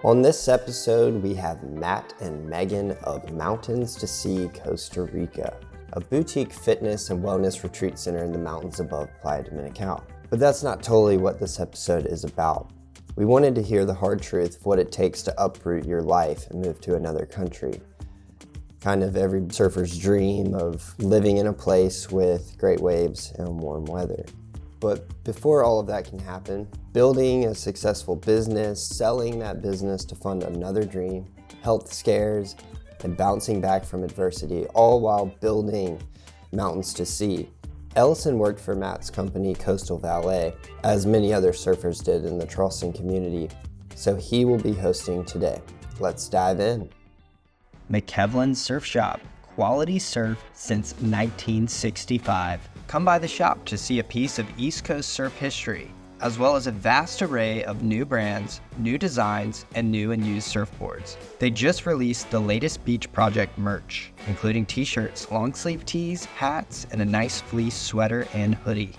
On this episode, we have Matt and Megan of Mountains to Sea, Costa Rica, a boutique fitness and wellness retreat center in the mountains above Playa Dominical. But that's not totally what this episode is about. We wanted to hear the hard truth of what it takes to uproot your life and move to another country. Kind of every surfer's dream of living in a place with great waves and warm weather. But before all of that can happen, building a successful business, selling that business to fund another dream, health scares, and bouncing back from adversity, all while building Mountains to Sea. Ellison worked for Matt's company, Coastal Valet, as many other surfers did in the Charleston community, so he will be hosting today. Let's dive in. McKevlin Surf Shop. Quality surf since 1965. Come by the shop to see a piece of East Coast surf history, as well as a vast array of new brands, new designs, and new and used surfboards. They just released the latest beach project merch, including t-shirts, long sleeve tees, hats, and a nice fleece sweater and hoodie.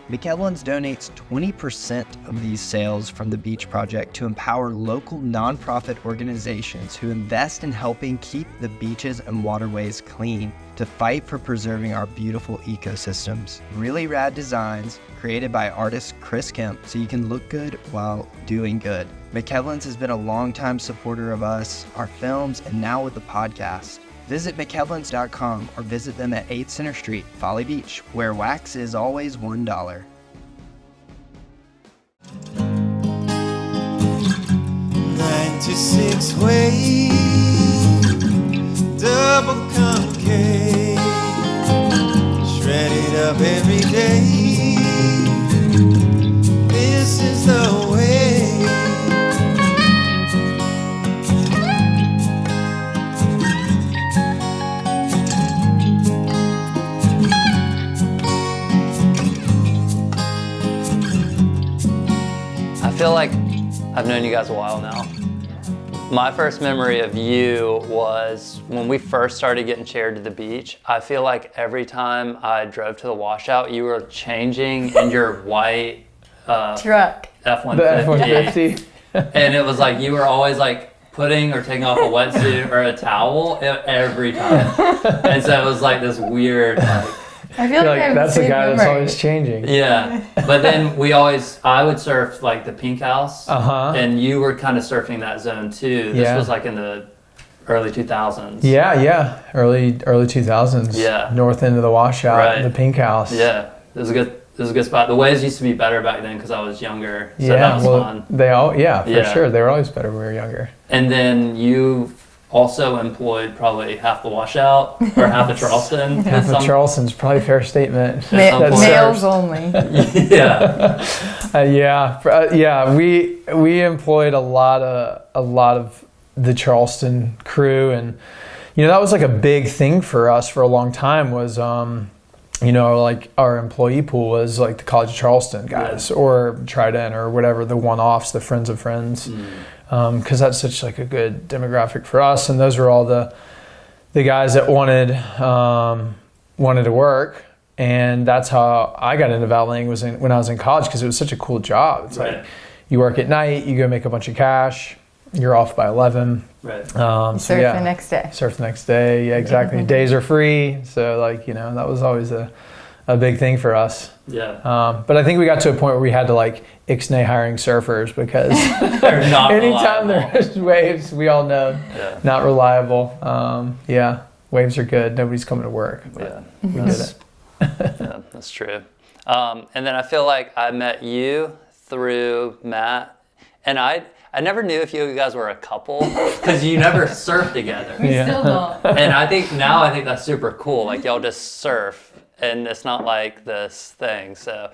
McKevlin's donates 20% of these sales from the beach project to empower local nonprofit organizations who invest in helping keep the beaches and waterways clean, to fight for preserving our beautiful ecosystems. Really rad designs created by artist Chris Kemp, so you can look good while doing good. McKevlin's has been a longtime supporter of us, our films, and now with the podcast. Visit McKevlins.com or visit them at 8th Center Street, Folly Beach, where wax is always $1. 96 wave, double concave, shredded up every day. This is the way. I feel like I've known you guys a while now. My first memory of you was when we first started getting chaired to the beach. I feel like every time I drove to the washout, you were changing in your white truck. F-150. The F-150. And it was like you were always like putting or taking off a wetsuit or a towel every time. And so it was like this weird I feel like that's the guy that's always changing. Yeah, but then I would surf like the Pink House, and you were kind of surfing that zone too. This was like in the early 2000s. Yeah, early 2000s. Yeah, north end of the washout, right. The Pink House. Yeah, it was a good spot. The waves used to be better back then because I was younger, so that was fun. For sure. They were always better when we were younger. And then you also employed probably half the washout or half the Charleston. Half the Charleston's probably a fair statement. Males only. Yeah. We employed a lot of the Charleston crew, and that was like a big thing for us for a long time. Was like our employee pool was like the College of Charleston guys, or Trident, or whatever, the one-offs, the friends of friends. Because that's such like a good demographic for us, and those were all the guys that wanted to work, and that's how I got into valeting when I was in college, because it was such a cool job. It's like you work at night, you go make a bunch of cash, you're off by 11. Right. Surf the next day. Surf the next day. Yeah, exactly. Days are free, so that was always a big thing for us. Yeah. But I think we got to a point where we had to ixnay hiring surfers, because anytime there's waves, we all know, not reliable. Waves are good. Nobody's coming to work. But we did it. Yeah, that's true. And then I feel like I met you through Matt, and I never knew if you guys were a couple because you never surfed together. We still don't. And I think that's super cool. Like y'all just surf. And it's not like this thing. So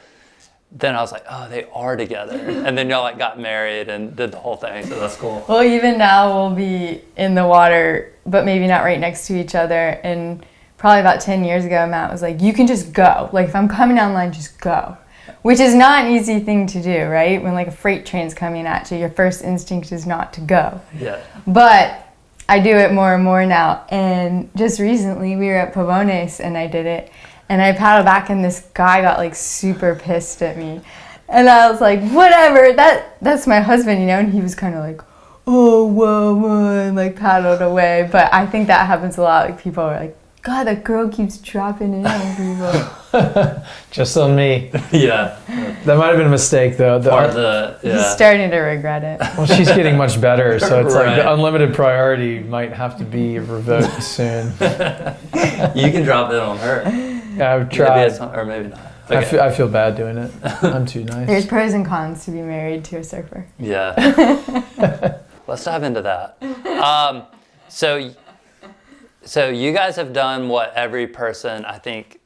then I was like, oh, they are together. And then y'all got married and did the whole thing. So that's cool. Well, even now we'll be in the water, but maybe not right next to each other. And probably about 10 years ago, Matt was like, you can just go. Like if I'm coming down the line, just go. Which is not an easy thing to do, right? When like a freight train's coming at you, your first instinct is not to go. Yeah. But I do it more and more now. And just recently we were at Pavones and I did it. And I paddled back and this guy got like super pissed at me. And I was like, whatever, that's my husband, And he was kind of like, oh, whoa, whoa, and like paddled away. But I think that happens a lot. Like people are like, God, that girl keeps dropping in on people. Just on me. Yeah. That might have been a mistake, though. He's starting to regret it. Well, she's getting much better, so it's Right. like the unlimited priority might have to be revoked soon. You can drop it on her. Yeah, I've tried. Or maybe not. I, Okay. I feel bad doing it. I'm too nice. There's pros and cons to be married to a surfer. Yeah. Let's dive into that. So you guys have done what every person, I think,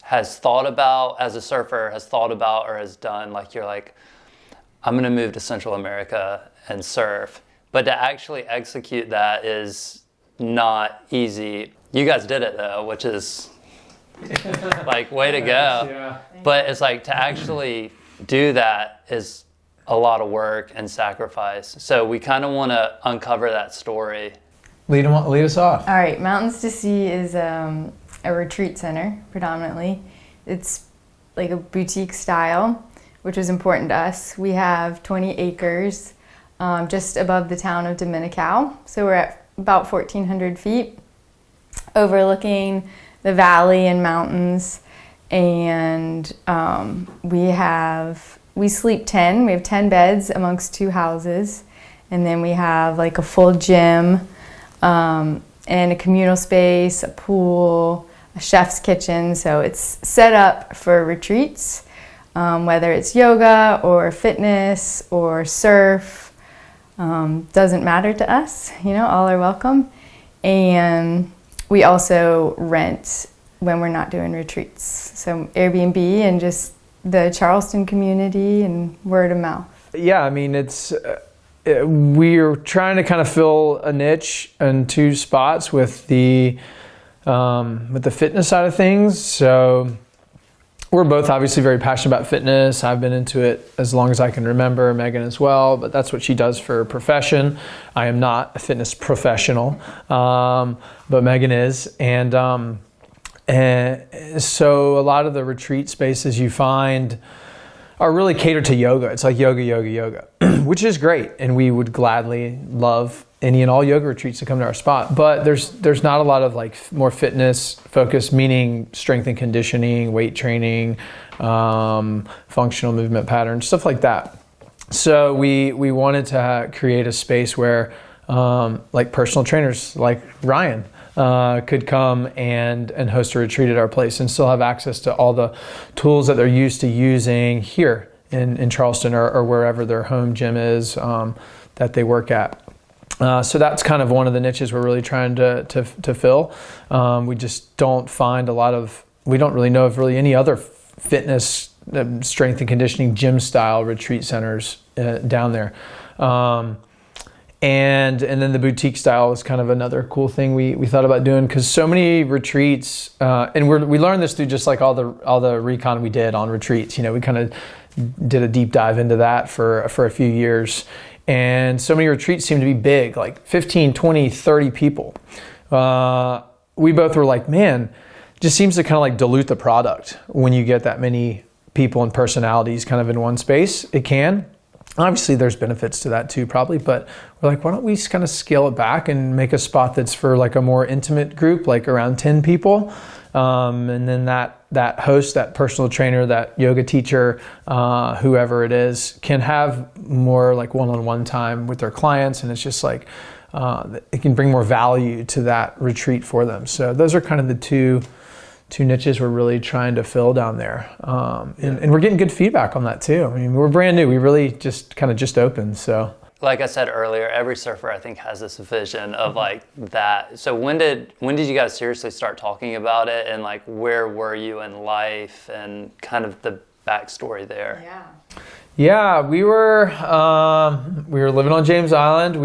has thought about as a surfer, has thought about or has done. Like you're like, I'm going to move to Central America and surf. But to actually execute that is not easy. You guys did it though, which is like, way to go. Yeah. But it's like to actually do that is a lot of work and sacrifice. So we kind of want to uncover that story. Lead us off. All right, Mountains to Sea is a retreat center predominantly. It's like a boutique style, which is important to us. We have 20 acres just above the town of Dominical. So we're at about 1,400 feet, overlooking the valley and mountains. And we sleep 10. We have 10 beds amongst 2 houses. And then we have like a full gym, and a communal space, a pool, a chef's kitchen. So it's set up for retreats, whether it's yoga or fitness or surf, doesn't matter to us, all are welcome. And we also rent when we're not doing retreats. So Airbnb and just the Charleston community and word of mouth. Yeah, I mean, we're trying to kind of fill a niche in 2 spots with the fitness side of things. So we're both obviously very passionate about fitness. I've been into it as long as I can remember, Megan as well, but that's what she does for a profession. I am not a fitness professional, but Megan is. And so a lot of the retreat spaces you find are really catered to yoga. It's like yoga, which is great. And we would gladly love any and all yoga retreats to come to our spot. But there's not a lot of like more fitness focused, meaning strength and conditioning, weight training, functional movement patterns, stuff like that. So we wanted to create a space where like personal trainers like Ryan could come and host a retreat at our place and still have access to all the tools that they're used to using here in Charleston or wherever their home gym is that they work at. So that's kind of one of the niches we're really trying to fill. We just don't find we don't really know of really any other fitness, strength and conditioning gym style retreat centers down there. And then the boutique style is kind of another cool thing we thought about doing, because so many retreats, and we learned this through just like all the recon we did on retreats. We kind of did a deep dive into that for a few years, and so many retreats seem to be big, like 15, 20, 30 people. We both were like, man, it just seems to kind of like dilute the product when you get that many people and personalities kind of in one space. It can. Obviously, there's benefits to that too, probably, but we're like, why don't we kind of scale it back and make a spot that's for like a more intimate group, like around 10 people. And then that host, that personal trainer, that yoga teacher, whoever it is, can have more like one-on-one time with their clients. And it's just like, it can bring more value to that retreat for them. So those are kind of the two niches we're really trying to fill down there. And we're getting good feedback on that too. I mean, we're brand new. We really just opened, so. Like I said earlier, every surfer I think has this vision of like that. So when did you guys seriously start talking about it, and like where were you in life and kind of the backstory there? Yeah, we were living on James Island.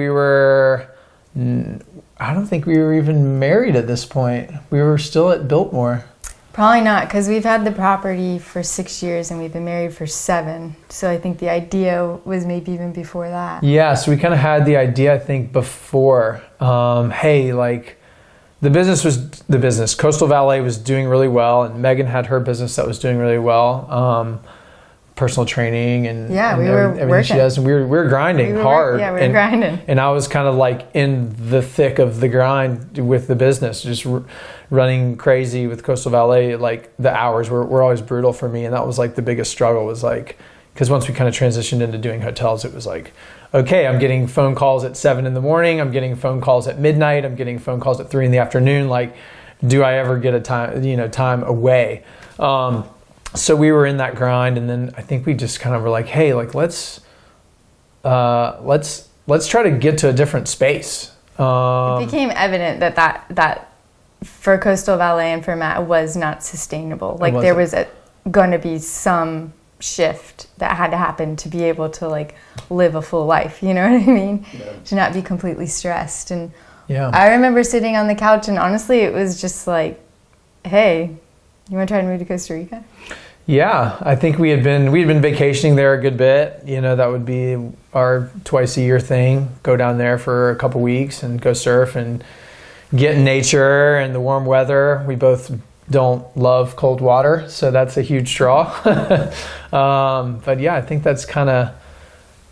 I don't think we were even married at this point. We were still at Biltmore. Probably not, because we've had the property for 6 years and we've been married for 7. So I think the idea was maybe even before that. Yeah, so we kind of had the idea, I think, before. Hey, like the business. Coastal Valet was doing really well, and Megan had her business that was doing really well. personal training and we and were everything working. she does, and we were grinding hard. We were grinding. And I was kind of like in the thick of the grind with the business, just running crazy with Coastal Valet. Like the hours were always brutal for me, and that was like the biggest struggle, was like, because once we kind of transitioned into doing hotels, it was like, okay, I'm getting phone calls at 7 a.m, I'm getting phone calls at midnight, I'm getting phone calls at 3 p.m. Like, do I ever get a time away? So we were in that grind, and then I think we just kind of were like, hey, like let's try to get to a different space. It became evident that for Coastal Valet and for Matt was not sustainable. Like there was going to be some shift that had to happen to be able to like live a full life. You know what I mean? Yeah. To not be completely stressed. And I remember sitting on the couch, and honestly, it was just like, hey, you want to try to move to Costa Rica? Yeah, I think we had been vacationing there a good bit. You know, that would be our twice a year thing. Go down there for a couple weeks and go surf and get in nature and the warm weather. We both don't love cold water, so that's a huge draw. But yeah, I think that's kind of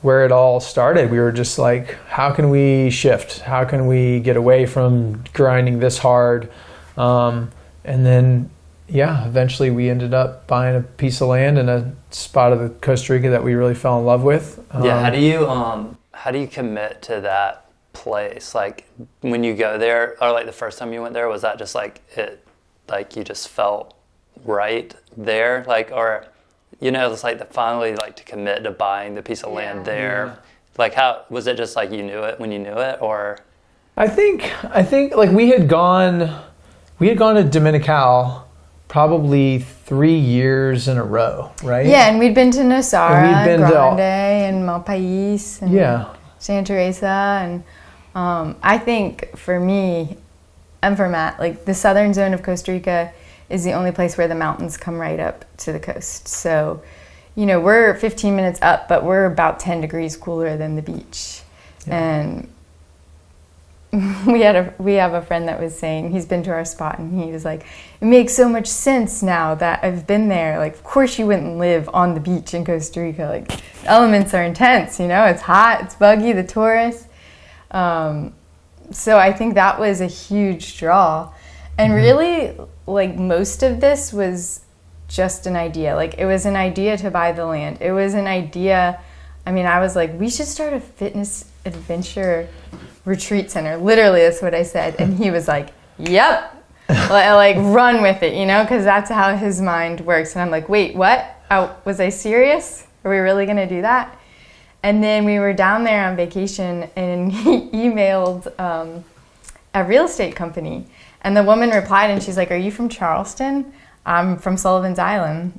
where it all started. We were just like, how can we shift? How can we get away from grinding this hard? And then eventually we ended up buying a piece of land in a spot of the Costa Rica that we really fell in love with. How do you commit to that place? Like when you go there, or like the first time you went there, was that just like it, like you just felt right there? Like, or, you know, it's like finally like to commit to buying the piece of land there. Yeah. Like how, was it just like you knew it when you knew it, or? I think like we had gone to Dominical probably 3 years in a row, right? Yeah, and we'd been to Nosara, Grande, and Malpais, and Santa Teresa, and I think for me, and for Matt, like the southern zone of Costa Rica is the only place where the mountains come right up to the coast. So, you know, we're 15 minutes up, but we're about 10 degrees cooler than the beach. Yeah. And we have a friend that was saying, he's been to our spot, and he was like, it makes so much sense now that I've been there. Like, of course you wouldn't live on the beach in Costa Rica. Like, the elements are intense, you know, it's hot, it's buggy, the tourists. So I think that was a huge draw. And really, like, most of this was just an idea. Like, it was an idea to buy the land. It was an idea, I mean, I was like, we should start a fitness adventure retreat center. Literally, that's what I said. And he was like, yep. Like, run with it, you know, because that's how his mind works. And I'm like, wait, what? Was I serious? Are we really going to do that? And then we were down there on vacation, and he emailed a real estate company. And the woman replied, and she's like, are you from Charleston? I'm from Sullivan's Island.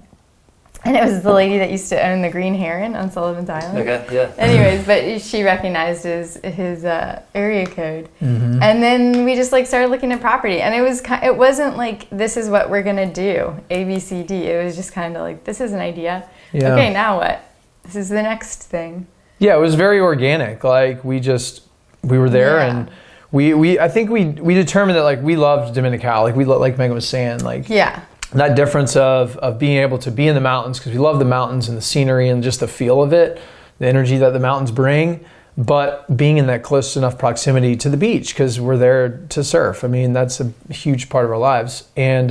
And it was the lady that used to own the Green Heron on Sullivan's Island. Okay, yeah. Anyways, but she recognized his area code. Mm-hmm. And then we just like started looking at property. And it wasn't like, this is what we're going to do, A, B, C, D. It was just kind of like, this is an idea. Yeah. Okay, now what? This is the next thing. Yeah, it was very organic. Like we were there, and I think we determined that like we loved Dominical. Like like Megan was saying, like that difference of being able to be in the mountains, because we love the mountains and the scenery and just the feel of it, the energy that the mountains bring, but being in that close enough proximity to the beach because we're there to surf. I mean, that's a huge part of our lives. And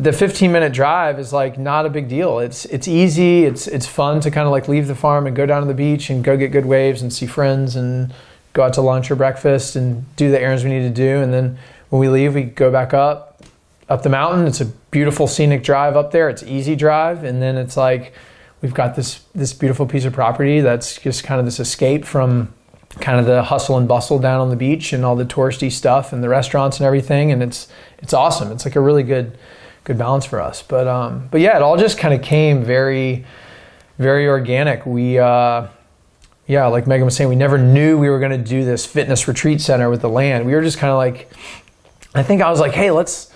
the 15-minute drive is like not a big deal. It's easy. It's fun to kind of like leave the farm and go down to the beach and go get good waves and see friends and go out to lunch or breakfast and do the errands we need to do. And then when we leave, we go back up the mountain. It's a beautiful scenic drive up there. It's easy drive. And then it's like we've got this beautiful piece of property that's just kind of this escape from kind of the hustle and bustle down on the beach and all the touristy stuff and the restaurants and everything. And it's awesome. It's like a really good balance for us. But yeah, it all just kind of came very, very organic. We, like Megan was saying, we never knew we were going to do this fitness retreat center with the land. We were just kind of like, I think I was like, hey, let's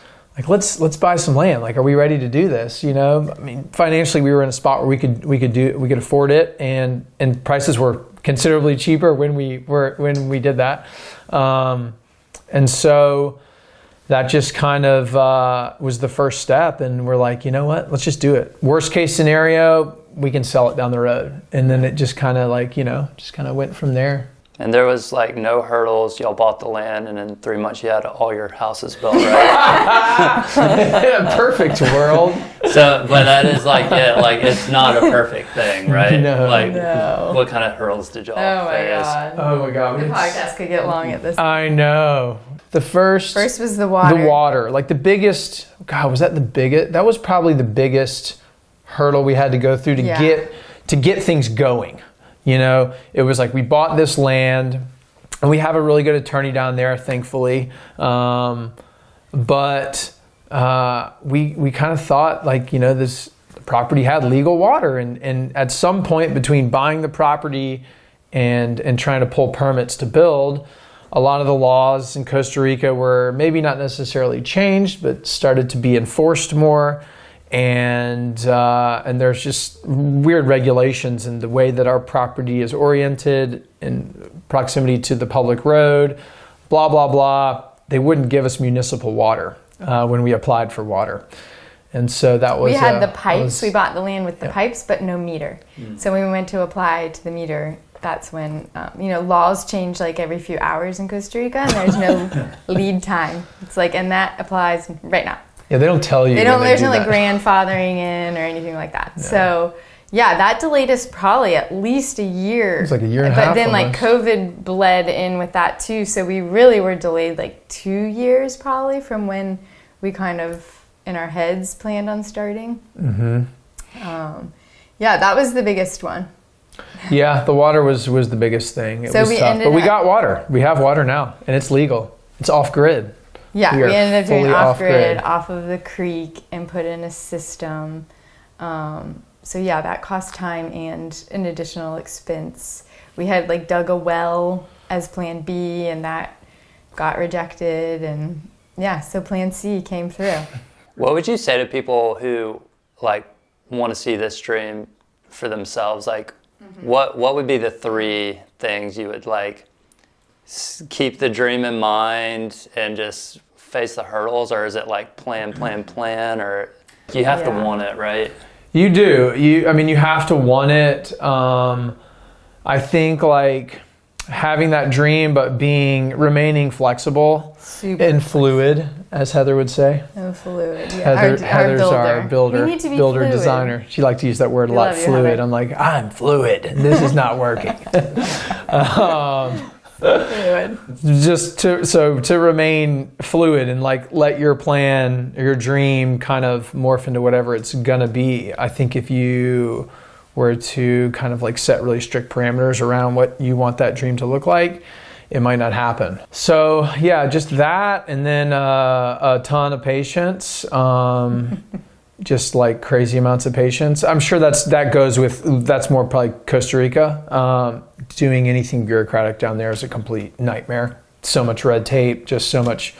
buy some land. Like, are we ready to do this? You know, I mean, financially we were in a spot where we could afford it, and prices were considerably cheaper when we did that. And so that just kind of was the first step. And we're like, you know what, let's just do it. Worst case scenario, we can sell it down the road. And then it just kind of like, just kind of went from there. And there was like no hurdles. Y'all bought the land, and in 3 months you had all your houses built, right? In a perfect world. So, but that is like it. Like, it's not a perfect thing, right? No. Like, No. what kind of hurdles did y'all face? Oh my God. The podcast could get long at this. I know. The first was the water. The water. Like the biggest, God, was that the biggest? That was probably the biggest hurdle we had to go through to get things going. It was like we bought this land, and we have a really good attorney down there, thankfully. But we kind of thought like, this property had legal water, and at some point between buying the property and trying to pull permits to build, a lot of the laws in Costa Rica were maybe not necessarily changed, but started to be enforced more. And there's just weird regulations in the way that our property is oriented in proximity to the public road, blah, blah, blah. They wouldn't give us municipal water when we applied for water. And so that was... We had the pipes. We bought the land with the pipes, but no meter. So when we went to apply to the meter, that's when, laws change like every few hours in Costa Rica, and there's no lead time. It's like, and that applies right now. Yeah, they don't tell you. There's no like grandfathering in or anything like that. No. So yeah, that delayed us probably at least a year. It was like a year and a half. But then like COVID bled in with that too. So we really were delayed like 2 years probably from when we kind of in our heads planned on starting. Mm-hmm. That was the biggest one. Yeah, the water was the biggest thing. It was tough. But we got water. We have water now, and it's legal. It's off grid. Yeah, we ended up doing off-grid, off of the creek, and put in a system. That cost time and an additional expense. We had like dug a well as plan B, and that got rejected. And so plan C came through. What would you say to people who like want to see this dream for themselves? Like, what would be the 3 things you would like keep the dream in mind and just face the hurdles, or is it like plan, or you have to want it, right? You do. You have to want it. I think like having that dream, but remaining flexible and fluid, as Heather would say. Oh, fluid. Yeah. Heather's our builder. We need to be builder fluid. Designer. She likes to use that word a lot. Fluid. I'm like, I'm fluid. This is not working. Just to remain fluid and like let your plan or your dream kind of morph into whatever it's gonna be. I think if you were to kind of like set really strict parameters around what you want that dream to look like, it might not happen. So just that, and then a ton of patience. Just like crazy amounts of patience. I'm sure that's more probably Costa Rica. Doing anything bureaucratic down there is a complete nightmare. So much red tape, just so much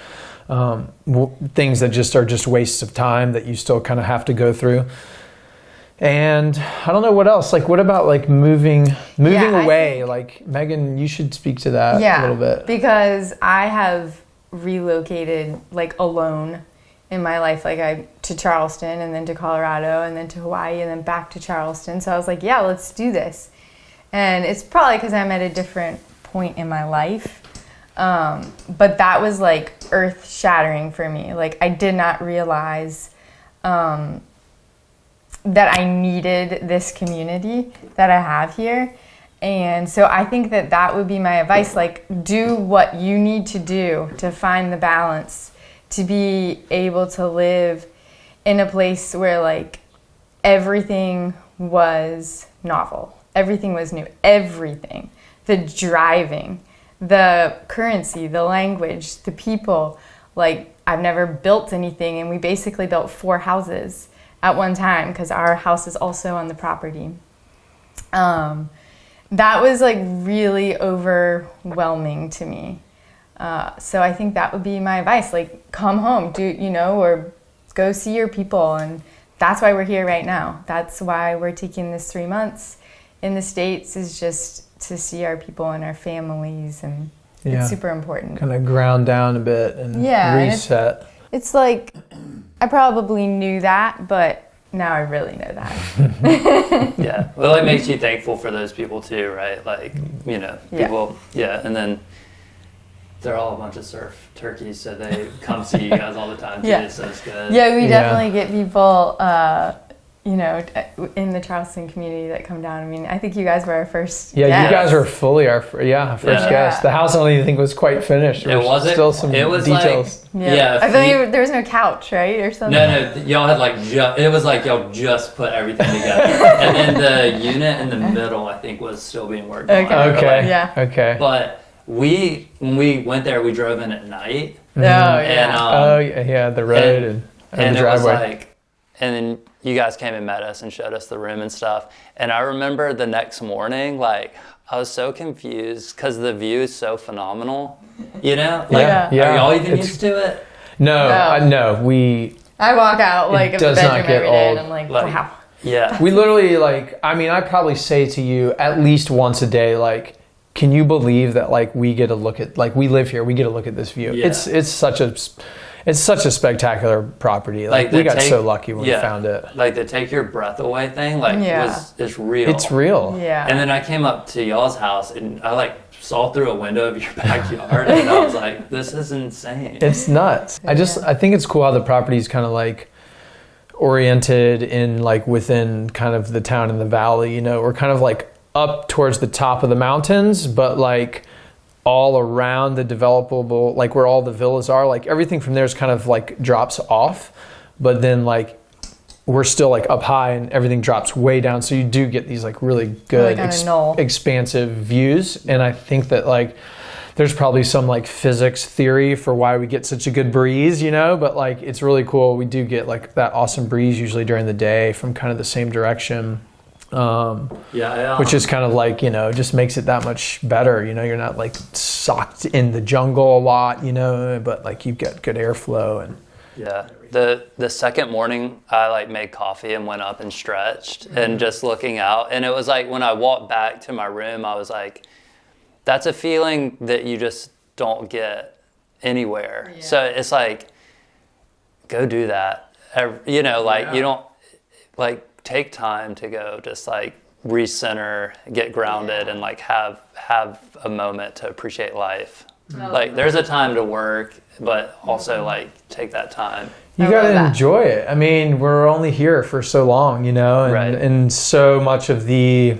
things that just are just wastes of time that you still kind of have to go through. And I don't know what else. Like, what about like moving away? Like, Megan, you should speak to that a little bit. Because I have relocated like alone in my life, like to Charleston, and then to Colorado, and then to Hawaii, and then back to Charleston. So I was like, let's do this. And it's probably because I'm at a different point in my life. But that was like earth shattering for me. Like, I did not realize that I needed this community that I have here. And so I think that would be my advice. Like, do what you need to do to find the balance, to be able to live in a place where like everything was novel, everything was new, everything, the driving, the currency, the language, the people. Like, I've never built anything, and we basically built 4 houses at one time because our house is also on the property. That was like really overwhelming to me. So I think that would be my advice. Like, come home, or go see your people. And that's why we're here right now. That's why we're taking this 3 months in the States, is just to see our people and our families. And It's super important. Kind of ground down a bit and reset. It's like, I probably knew that, but now I really know that. Yeah. Well, it makes you thankful for those people too, right? Like, you know, people, and then they're all a bunch of surf turkeys, so they come see you guys all the time too, so it's good. Yeah, we definitely get people, you know, in the Charleston community that come down. I mean, I think you guys were our first guest. You guys were fully our first guest. The house I don't even think was quite finished. There was still some details. Like, I believe there was no couch, right, or something? No, y'all had like, it was like y'all just put everything together. And then the unit in the middle, I think, was still being worked on. Okay. But when we went there, we drove in at night. Oh, yeah. And, the road and the driveway. It was like, and then you guys came and met us and showed us the room and stuff. And I remember the next morning, like, I was so confused because the view is so phenomenal. You know? Like, are y'all even used to it? No. I walk out like of the bedroom every day and I'm like, wow. Yeah. We literally, like, I mean, I probably say to you at least once a day, like, can you believe that, like, we get to look at, like, we live here, we get to look at this view. Yeah. It's such a spectacular property. Like we got so lucky when we found it. Like the take your breath away thing, like it's real. It's real. Yeah. And then I came up to y'all's house and I like saw through a window of your backyard and I was like, this is insane. It's nuts. I think it's cool how the property's kind of like oriented in like within kind of the town and the valley, you know. We're kind of like up towards the top of the mountains, but like all around the developable, like where all the villas are, like everything from there is kind of like drops off, but then like we're still like up high and everything drops way down, so you do get these like really good expansive views. And I think that like there's probably some like physics theory for why we get such a good breeze, you know, but like it's really cool. We do get like that awesome breeze usually during the day from kind of the same direction. Which is kind of like, you know, just makes it that much better. You know, you're not like socked in the jungle a lot, you know, but like you've got good airflow. And the second morning I like made coffee and went up and stretched and just looking out, and it was like when I walked back to my room I was like, that's a feeling that you just don't get anywhere. So it's like, go do that, you know, like you don't like take time to go just like recenter, get grounded, and like have a moment to appreciate life. Like there's a time to work, but also like take that time. You gotta enjoy it. I mean, we're only here for so long, you know, and so much of the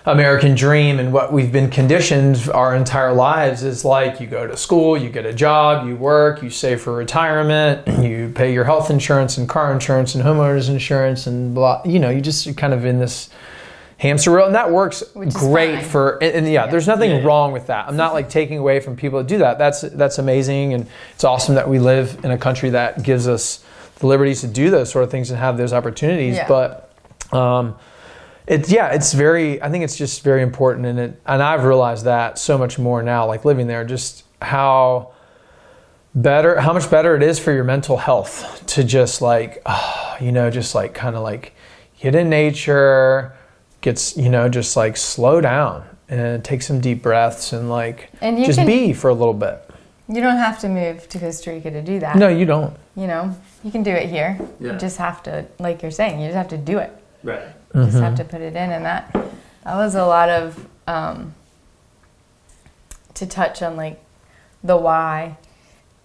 American dream and what we've been conditioned our entire lives is like you go to school, you get a job, you work, you save for retirement, you pay your health insurance and car insurance and homeowners insurance and blah, you know, you just kind of in this hamster wheel, and that works great for, and there's nothing wrong with that. I'm not like taking away from people that do that. That's amazing, and it's awesome that we live in a country that gives us the liberties to do those sort of things and have those opportunities. But it's very, I think it's just very important, and I've realized that so much more now, like living there, just how much better it is for your mental health to just like, you know, just like kind of like get in nature, gets, you know, just like slow down and take some deep breaths and like just be for a little bit. You don't have to move to Costa Rica to do that. No, you don't. You know, you can do it here. You just have to, like you're saying, you just have to do it. Right. You just have to put it in, and that was a lot of to touch on like the why.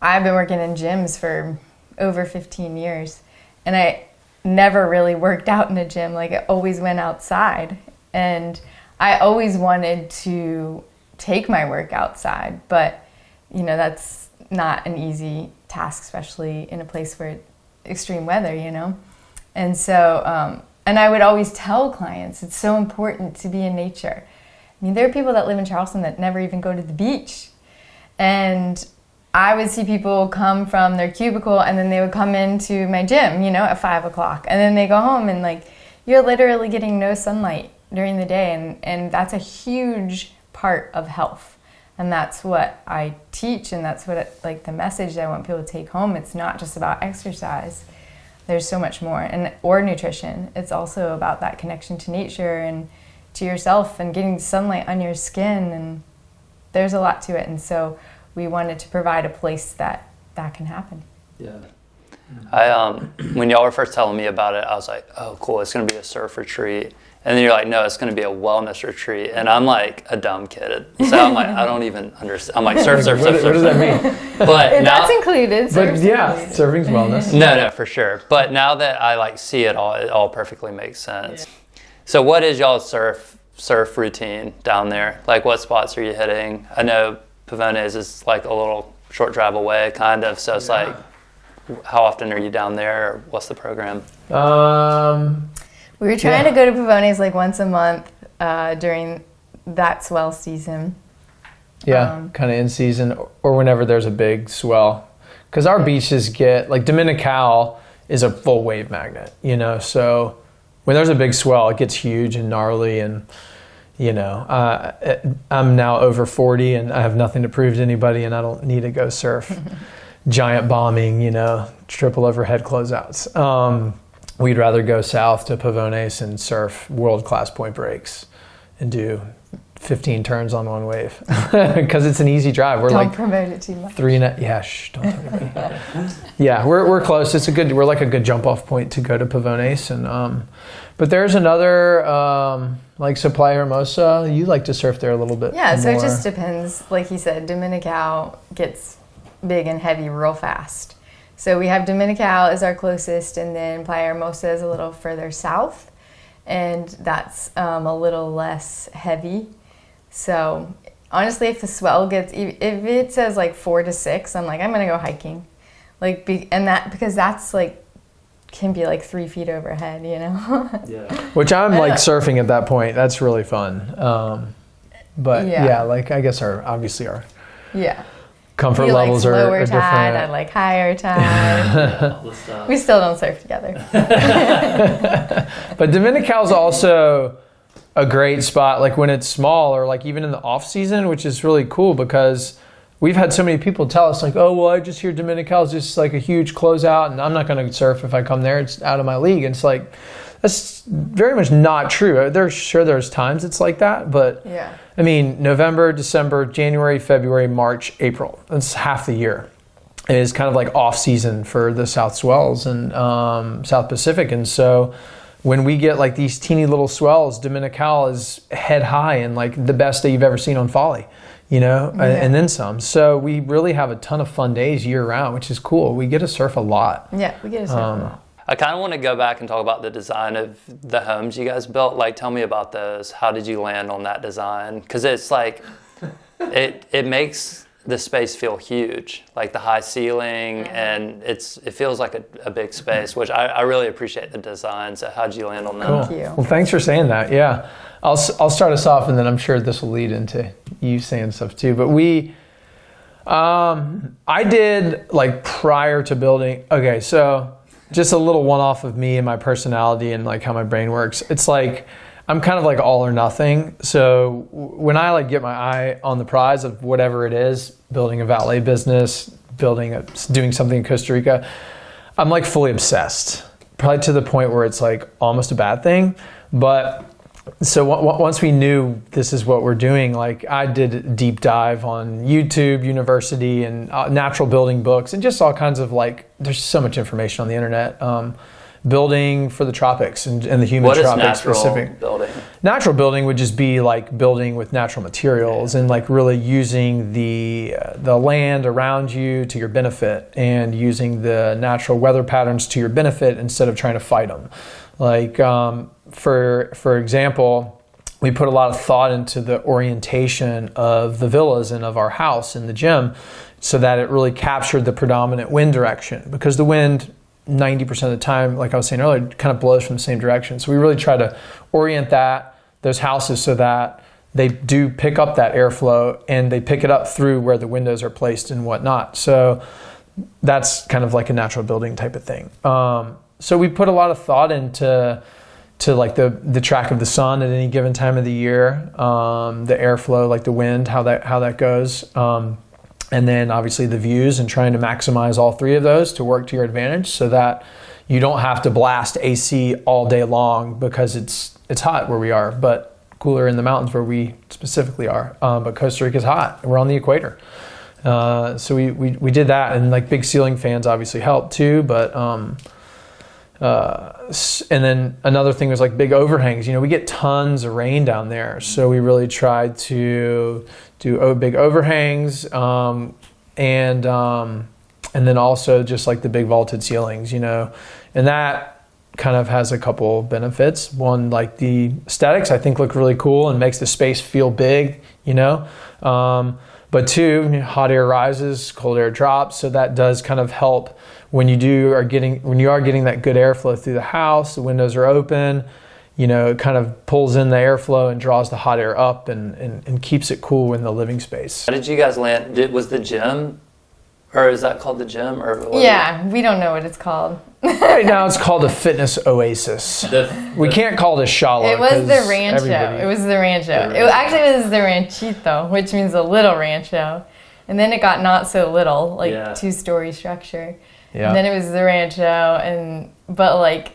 I've been working in gyms for over 15 years, and I never really worked out in a gym. Like I always went outside, and I always wanted to take my work outside, but you know, that's not an easy task, especially in a place where extreme weather, you know. And so and I would always tell clients, it's so important to be in nature. I mean, there are people that live in Charleston that never even go to the beach. And I would see people come from their cubicle and then they would come into my gym, you know, at 5 o'clock. And then they go home and like, you're literally getting no sunlight during the day. And that's a huge part of health. And that's what I teach. And that's what, like the message that I want people to take home. It's not just about exercise. There's so much more, or nutrition. It's also about that connection to nature and to yourself and getting sunlight on your skin. And there's a lot to it, and so we wanted to provide a place that can happen. Yeah. When y'all were first telling me about it, I was like, oh, cool, it's going to be a surf retreat. And then you're like, no, it's going to be a wellness retreat. And I'm like a dumb kid. So I'm like, I don't even understand. I'm like, surf. What does that mean? But And now, that's included. But yeah, surfing's wellness. no, for sure. But now that I like see it all perfectly makes sense. Yeah. So what is y'all's surf routine down there? Like, what spots are you hitting? I know Pavones is like a little short drive away, kind of. So it's like, how often are you down there? Or what's the program? We were trying to go to Pavones like once a month during that swell season. Yeah, kind of in season or whenever there's a big swell. Because our beaches get, like Dominical is a full wave magnet, you know, so when there's a big swell, it gets huge and gnarly and, you know, I'm now over 40 and I have nothing to prove to anybody and I don't need to go surf. Giant bombing, you know, triple overhead closeouts. We'd rather go south to Pavones and surf world-class point breaks and do 15 turns on one wave because it's an easy drive. We're Don't promote it too much. Yeah, don't tell anybody. Yeah, we're close. We're like a good jump-off point to go to Pavones. And but there's another like so Playa Hermosa. You like to surf there a little bit. Yeah, so more. it just depends. Like he said, Dominical gets big and heavy real fast. So we have Dominical as our closest, and then Playa Hermosa is a little further south, and that's a little less heavy. So honestly, if the swell gets, if it says like 4 to 6, I'm like, I'm gonna go hiking, like, because that's like can be like 3 feet overhead, you know. Yeah. Which I'm like surfing at that point. That's really fun. But yeah, like I guess our comfort levels like are lower different. tide, I like higher tide. We still don't surf together. But Dominical is also a great spot, like when it's small or like even in the off season, which is really cool because we've had so many people tell us like, oh, well, I just hear Dominical is just like a huge closeout and I'm not going to surf if I come there. It's out of my league. And it's like, that's very much not true. There's times it's like that, but Yeah. I mean, November, December, January, February, March, April. That's half the year. It is kind of like off season for the South Swells and South Pacific. And so when we get like these teeny little swells, Dominical is head high and like the best that you've ever seen on Folly, you know, and then some. So we really have a ton of fun days year round, which is cool. We get to surf a lot. Yeah, we get to surf a lot. I kind of want to go back and talk about the design of the homes you guys built. Like, tell me about those. How did you land on that design? Because it's like, it makes the space feel huge, like the high ceiling, and it feels like a big space, which I really appreciate the design. So how did you land on that? Cool. Thank you. Well, thanks for saying that. Yeah, I'll start us off, and then I'm sure this will lead into you saying stuff too. But I did like prior to building. Okay, so just a little one-off of me and my personality and like how my brain works. It's like I'm kind of like all or nothing. So when I like get my eye on the prize of whatever it is, building a valet business, doing something in Costa Rica, I'm like fully obsessed. Probably to the point where it's like almost a bad thing. But so once we knew this is what we're doing, like I did a deep dive on YouTube, university, and natural building books, and just all kinds of like, there's so much information on the internet. Building for the tropics and the humid tropics specific. What is natural building? Natural building would just be like building with natural materials and like really using the land around you to your benefit and using the natural weather patterns to your benefit instead of trying to fight them. Like for example, we put a lot of thought into the orientation of the villas and of our house and the gym so that it really captured the predominant wind direction, because the wind 90% of the time, like I was saying earlier, kind of blows from the same direction. So we really try to orient those houses so that they do pick up that airflow and they pick it up through where the windows are placed and whatnot. So that's kind of like a natural building type of thing. So we put a lot of thought into like the track of the sun at any given time of the year, the airflow, like the wind, how that goes. And then obviously the views, and trying to maximize all three of those to work to your advantage so that you don't have to blast AC all day long because it's hot where we are. But cooler in the mountains where we specifically are. But Costa Rica's hot. We're on the equator. So we did that, and like big ceiling fans obviously helped too. But and then another thing was like big overhangs. We get tons of rain down there, so we really tried to do big overhangs, and then also just like the big vaulted ceilings, and that kind of has a couple benefits. One, like the aesthetics I think look really cool and makes the space feel big, but two, hot air rises, cold air drops, so that does kind of help when you are getting that good airflow through the house. The windows are open, it kind of pulls in the airflow and draws the hot air up and keeps it cool in the living space. How did you guys land? Was the gym, or is that called the gym? We don't know what it's called. Right now it's called a fitness oasis. We can't call it a shala. It was the rancho. It was the rancho. It was the ranchito, which means a little rancho. And then it got not so little, like 2-story structure. Yeah. And then it was the rancho, but like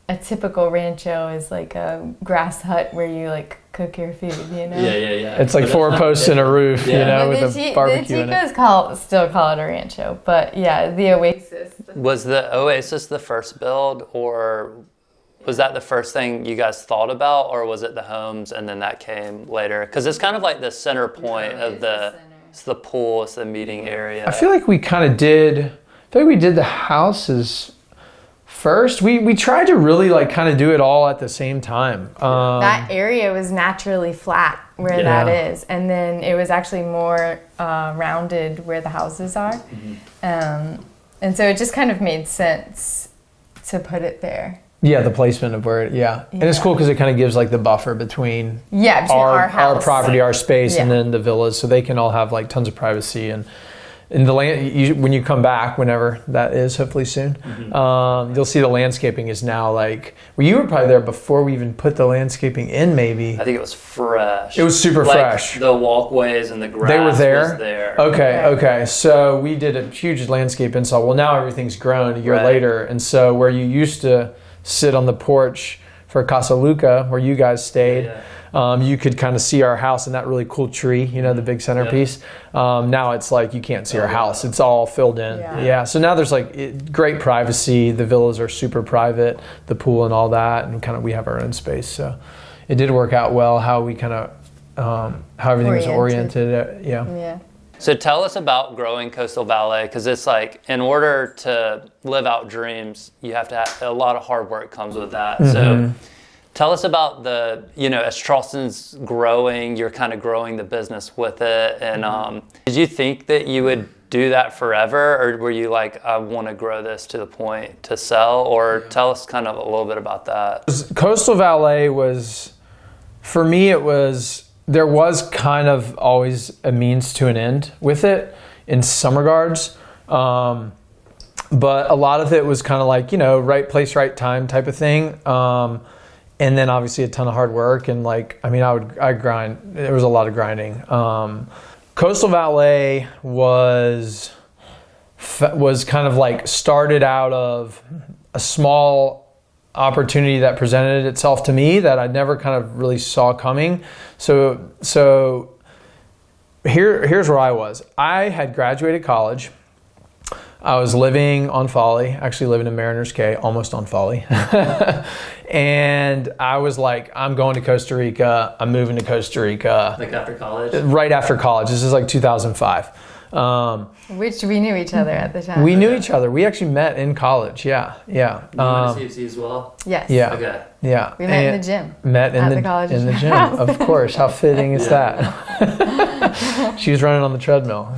a typical rancho is like a grass hut where you like cook your food, Yeah. It's like 4 posts and a roof, with a barbecue in it. The Ticos still call it a rancho, but the Oasis. Was the Oasis the first build, or was that the first thing you guys thought about, or was it the homes and then that came later? Because it's kind of like the center point of it's the pool, it's the meeting area. I feel like we kind of did the houses first. We tried to really like kind of do it all at the same time. That area was naturally flat where that is, and then it was actually more rounded where the houses are. Mm-hmm. And so it just kind of made sense to put it there. Yeah, the placement of where and it's cool because it kind of gives like the buffer between our house, our property, our space, and then the villas, so they can all have like tons of privacy. And in the land, when you come back, whenever that is, hopefully soon, you'll see the landscaping is now like. Well, you were probably there before we even put the landscaping in. Maybe I think it was fresh. It was super fresh. The walkways and the grass. They were there. Was there. Okay. So we did a huge landscape install. Well, now everything's grown a year later, and so where you used to sit on the porch for Casa Luca, where you guys stayed. You could kind of see our house and that really cool tree, the big centerpiece. Now it's like you can't see our house. It's all filled in. So now there's like great privacy. The villas are super private, the pool and all that, and kind of we have our own space. So it did work out well how we kind of, how everything was oriented. So tell us about growing Coastal Valley, because it's like in order to live out dreams, you have to have a lot of hard work comes with that. Mm-hmm. So tell us about as Charleston's growing, you're kind of growing the business with it. And did you think that you would do that forever? Or were you like, I want to grow this to the point to sell? Or tell us kind of a little bit about that. Coastal Valley was, for me, there was kind of always a means to an end with it in some regards. But a lot of it was kind of like, right place, right time type of thing. And then obviously a ton of hard work and I grind. There was a lot of grinding. Coastal Valet was kind of like started out of a small opportunity that presented itself to me that I never kind of really saw coming. So here's where I was. I had graduated college. I was living on Folly, actually living in Mariners Cay, almost on Folly. And I was like, I'm going to Costa Rica. I'm moving to Costa Rica. Like after college? Right after college. This is like 2005. Which we knew each other at the time. We knew each other. We actually met in college. Yeah. You went to CFC as well? Yes. Yeah. Okay. Yeah. We met in the gym. Met in the college in the gym. Of course. How fitting is that? She was running on the treadmill,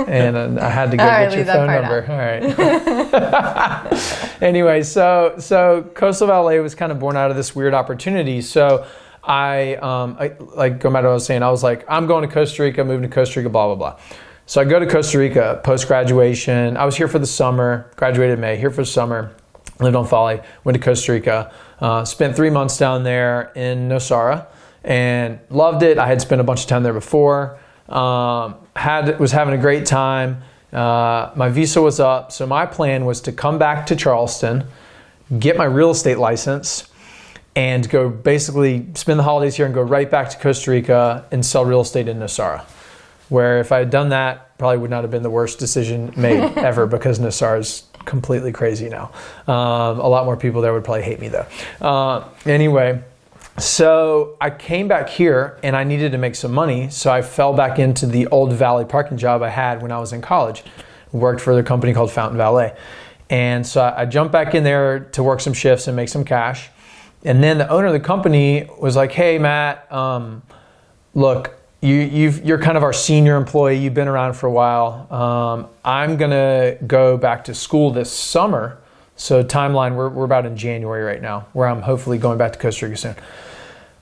and I had to go get your phone number. All right. Anyway, so Coastal Valet was kind of born out of this weird opportunity. So I like going back to what I was saying. I was like, I'm going to Costa Rica, moving to Costa Rica, blah blah blah. So I go to Costa Rica post graduation. I was here for the summer. Graduated in May. Here for the summer. Lived on Folly. Went to Costa Rica. Spent 3 months down there in Nosara and loved it. I had spent a bunch of time there before. Was having a great time. My visa was up, so my plan was to come back to Charleston, get my real estate license, and go basically spend the holidays here and go right back to Costa Rica and sell real estate in Nosara. Where if I had done that, probably would not have been the worst decision made ever, because Nosara is completely crazy now. A lot more people there would probably hate me though. Anyway, so I came back here and I needed to make some money. So I fell back into the old valet parking job I had when I was in college. Worked for a company called Fountain Valet. And so I jumped back in there to work some shifts and make some cash. And then the owner of the company was like, hey, Matt, look, you're kind of our senior employee. You've been around for a while. I'm going to go back to school this summer. So timeline, we're about in January right now, where I'm hopefully going back to Costa Rica soon.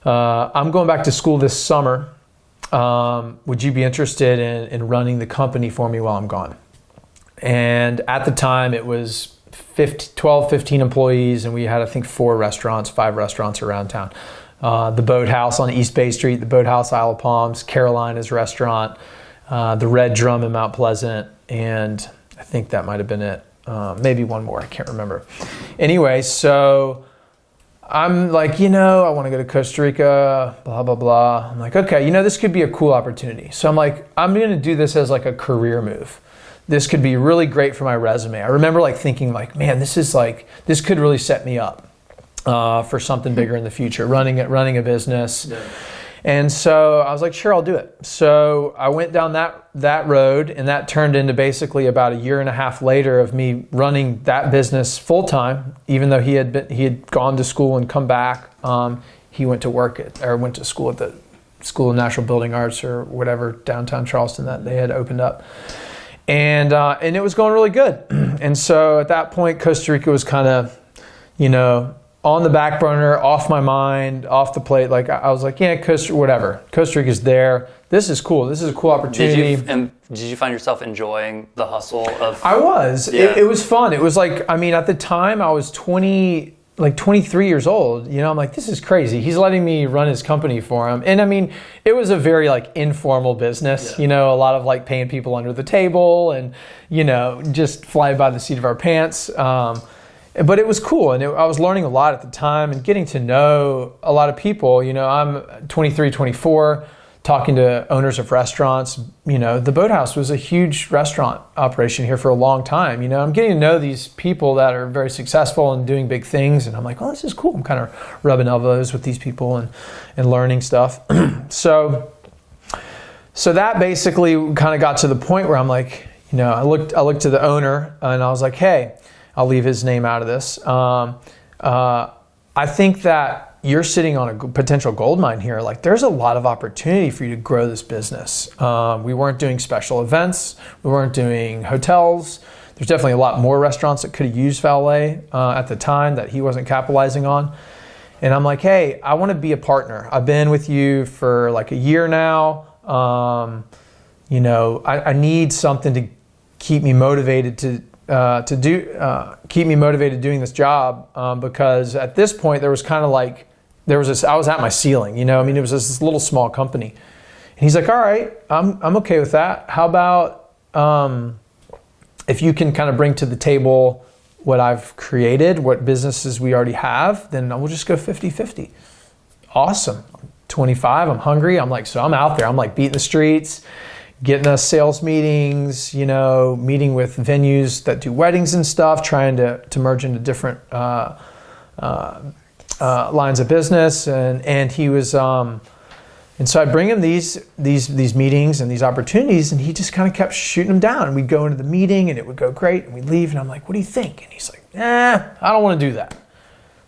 I'm going back to school this summer. Would you be interested in running the company for me while I'm gone? And at the time, it was 12, 15 employees, and we had, I think, 5 restaurants around town. The Boathouse on East Bay Street, the Boathouse Isle of Palms, Carolina's restaurant, the Red Drum in Mount Pleasant, and I think that might have been it. Maybe one more, I can't remember. Anyway, so I'm like, I want to go to Costa Rica, blah, blah, blah. I'm like, okay, this could be a cool opportunity. So I'm like, I'm going to do this as like a career move. This could be really great for my resume. I remember like thinking like, man, this could really set me up for something bigger in the future, running a business. Yeah. And so I was like, sure, I'll do it. So I went down that road, and that turned into basically about a year and a half later of me running that business full time. Even though he had gone to school and come back, he went to school at the School of Natural Building Arts or whatever downtown Charleston that they had opened up. And it was going really good. And so at that point, Costa Rica was kind of, on the back burner, off my mind, off the plate. Like I was like, yeah, Costa Rica's there. This is cool. This is a cool opportunity. Did you find yourself enjoying the hustle of? I was. Yeah. It was fun. It was like, at the time I was 23 years old. I'm like, this is crazy. He's letting me run his company for him. And it was a very like informal business, a lot of like paying people under the table and, just fly by the seat of our pants. But it was cool. And I was learning a lot at the time and getting to know a lot of people. I'm 23, 24, talking to owners of restaurants. The Boathouse was a huge restaurant operation here for a long time. I'm getting to know these people that are very successful and doing big things. And I'm like, oh, this is cool. I'm kind of rubbing elbows with these people and learning stuff. So that basically kind of got to the point where I'm like, I looked to the owner and I was like, hey, I'll leave his name out of this. I think that you're sitting on a potential gold mine here. Like there's a lot of opportunity for you to grow this business. We weren't doing special events. We weren't doing hotels. There's definitely a lot more restaurants that could have used valet at the time that he wasn't capitalizing on. And I'm like, hey, I want to be a partner. I've been with you for like a year now. I need something to keep me motivated keep me motivated doing this job because at this point there was kind of like I was at my ceiling. It was this little small company, and he's like, all right, I'm okay with that. How about if you can kind of bring to the table what I've created, what businesses we already have, then we'll just go 50-50. Awesome. I'm 25. I'm hungry. I'm out there. I'm like beating the streets, getting us sales meetings, meeting with venues that do weddings and stuff, trying to merge into different lines of business. And he was, and so I bring him these meetings and these opportunities, and he just kind of kept shooting them down. And we'd go into the meeting and it would go great, and we'd leave, and I'm like, what do you think? And he's like, I don't want to do that.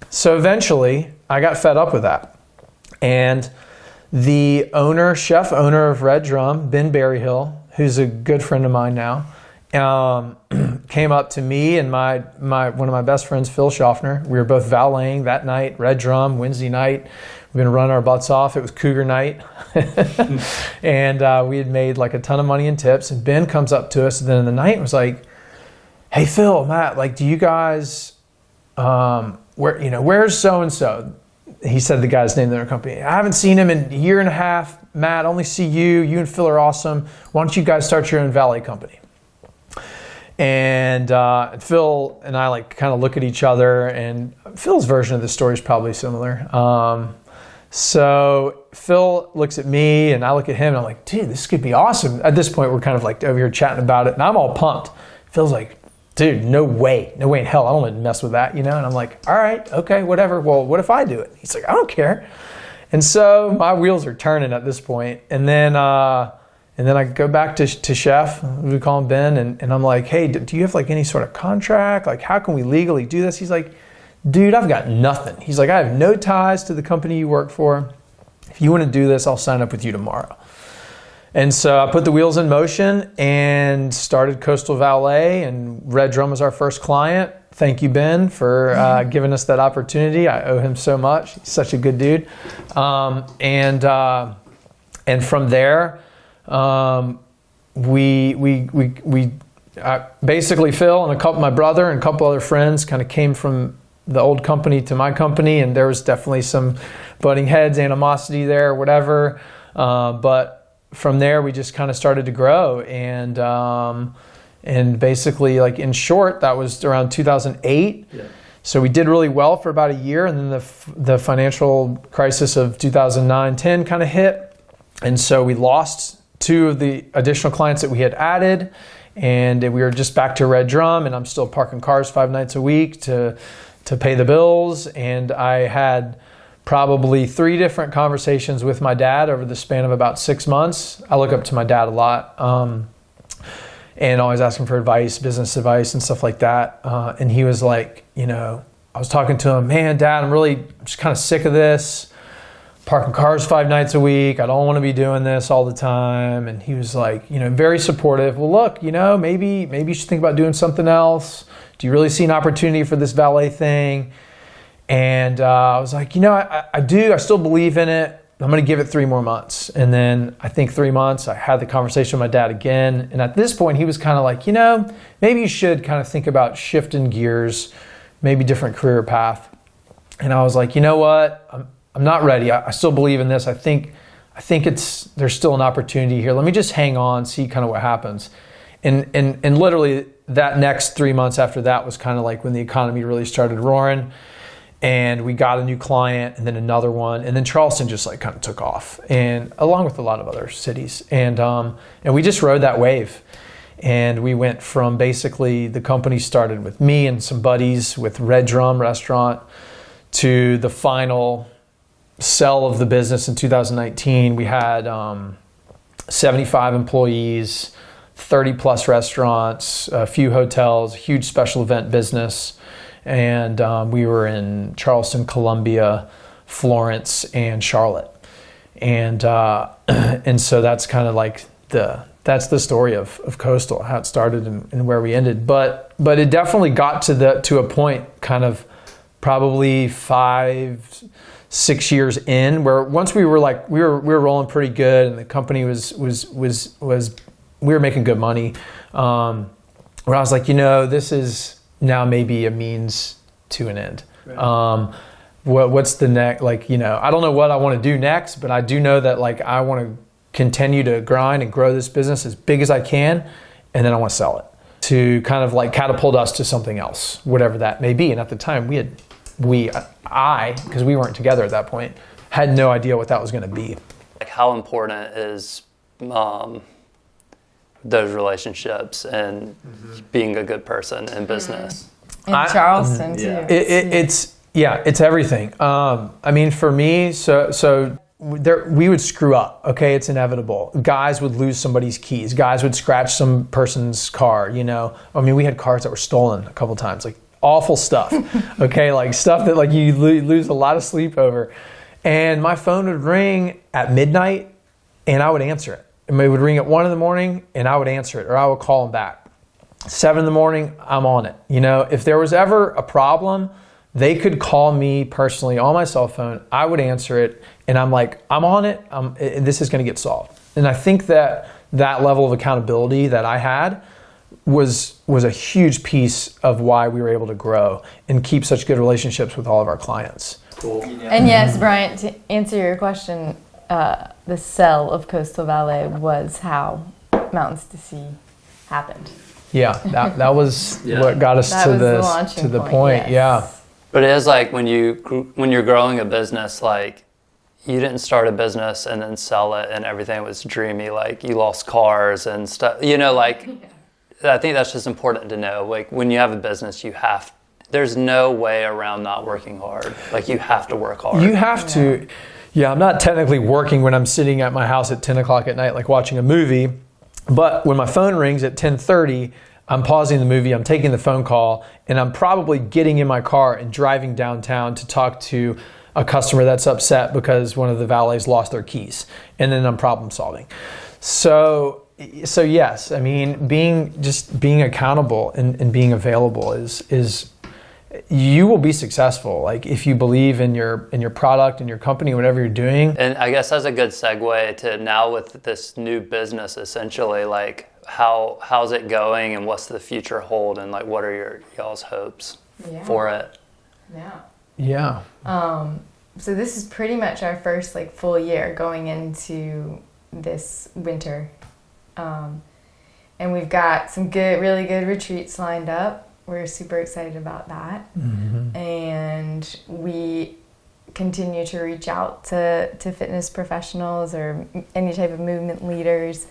So eventually I got fed up with that. And the chef owner of Red Drum, Ben Berryhill, who's a good friend of mine now, came up to me and one of my best friends, Phil Schaffner. We were both valeting that night, Red Drum, Wednesday night. We've been running our butts off. It was Cougar night. And we had made like a ton of money in tips. And Ben comes up to us at the end of the night and was like, hey, Phil, Matt, like, do you guys, where's so-and-so? He said the guy's name in their company. I haven't seen him in a year and a half. Matt, I only see you. You and Phil are awesome. Why don't you guys start your own valet company? And Phil and I like kind of look at each other, and Phil's version of the story is probably similar. So Phil looks at me and I look at him and I'm like, dude, this could be awesome. At this point, we're kind of like over here chatting about it and I'm all pumped. Phil's like, dude, no way in hell. I don't want to mess with that, you know? And I'm like, all right, okay, whatever. Well, what if I do it? He's like, I don't care. And so my wheels are turning at this point. And then I go back to Chef, we call him Ben, and I'm like, hey, do you have like any sort of contract? Like, how can we legally do this? He's like, dude, I've got nothing. He's like, I have no ties to the company you work for. If you want to do this, I'll sign up with you tomorrow. And so I put the wheels in motion and started Coastal Valet, and Red Drum was our first client. Thank you, Ben, for giving us that opportunity. I owe him so much. He's such a good dude. And from there, we basically Phil and my brother and a couple other friends kind of came from the old company to my company, and there was definitely some butting heads, animosity there, whatever. But from there, we just kind of started to grow, and basically, like in short, that was around 2008. Yeah. So we did really well for about a year, and then the financial crisis of 2009-10 kind of hit, and so we lost 2 of the additional clients that we had added, and we were just back to Red Drum, and I'm still parking cars 5 nights a week to pay the bills. And I had probably 3 different conversations with my dad over the span of about 6 months. I look up to my dad a lot, and always asking for advice, business advice and stuff like that. And he was like, you know, I was talking to him, man, Dad, I'm just kind of sick of this. Parking cars 5 nights a week. I don't want to be doing this all the time. And he was like, you know, very supportive. Well, look, you know, maybe you should think about doing something else. Do you really see an opportunity for this valet thing? And I was like, you know, I do. I still believe in it. I'm going to give it 3 more months. And then I think 3 months, I had the conversation with my dad again. And at this point, he was kind of like, you know, maybe you should kind of think about shifting gears, maybe different career path. And I was like, you know what? I'm not ready. I still believe in this. I think there's still an opportunity here. Let me just hang on, see kind of what happens. And literally that next 3 months after that was kind of like when the economy really started roaring, and we got a new client and then another one, and then Charleston just like kind of took off, and along with a lot of other cities, and we just rode that wave. And we went from basically the company started with me and some buddies with Red Drum Restaurant to the final sell of the business in 2019. We had 75 employees, 30 plus restaurants, a few hotels, huge special event business. And we were in Charleston, Columbia, Florence, and Charlotte. And so that's kind of like that's the story of Coastal, how it started and where we ended. But it definitely got to a point kind of probably 5-6 years in, where once we were like we were rolling pretty good, and the company was we were making good money, where I was like, you know, this is now maybe a means to an end. Right. What's the next, like, you know, I don't know what I want to do next, but I do know that like I want to continue to grind and grow this business as big as I can, and then I want to sell it to kind of like catapult us to something else, whatever that may be. And at the time because we weren't together at that point, had no idea what that was going to be. Like, how important is those relationships and being a good person in business? In Charleston too. It's everything. I mean, for me, so we would screw up. Okay, it's inevitable. Guys would lose somebody's keys. Guys would scratch some person's car. You know, I mean, we had cars that were stolen a couple times. Like awful stuff. Okay, like stuff that like you lose a lot of sleep over. And my phone would ring at midnight, and I would answer it. And it would ring at 1 a.m, and I would answer it, or I would call them back. 7 a.m, I'm on it. You know, if there was ever a problem, they could call me personally on my cell phone. I would answer it, and I'm like, I'm on it. This is going to get solved. And I think that level of accountability that I had was a huge piece of why we were able to grow and keep such good relationships with all of our clients. Cool. And yes, Brian, to answer your question, the sell of Coastal Valet was how Mountains to Sea happened. Yeah, that was Yeah. what got us That to was the this launching to the point, point. yes. Yeah. But it is like when you're growing a business, like you didn't start a business and then sell it and everything was dreamy. Like you lost cars and stuff. You know, like I think that's just important to know. Like when you have a business, there's no way around not working hard. Like you have to work hard. You have to. Yeah, I'm not technically working when I'm sitting at my house at 10 o'clock at night, like watching a movie. But when my phone rings at 10:30, I'm pausing the movie, I'm taking the phone call, and I'm probably getting in my car and driving downtown to talk to a customer that's upset because one of the valets lost their keys. And then I'm problem solving. So yes, I mean, being accountable and being available is you will be successful. Like if you believe in your product and your company, whatever you're doing. And I guess that's a good segue to now with this new business, essentially, like how's it going and what's the future hold and like what are y'all's hopes for it? Yeah. Yeah. So this is pretty much our first like full year going into this winter. And we've got some really good retreats lined up. We're super excited about that. Mm-hmm. And we continue to reach out to fitness professionals or any type of movement leaders.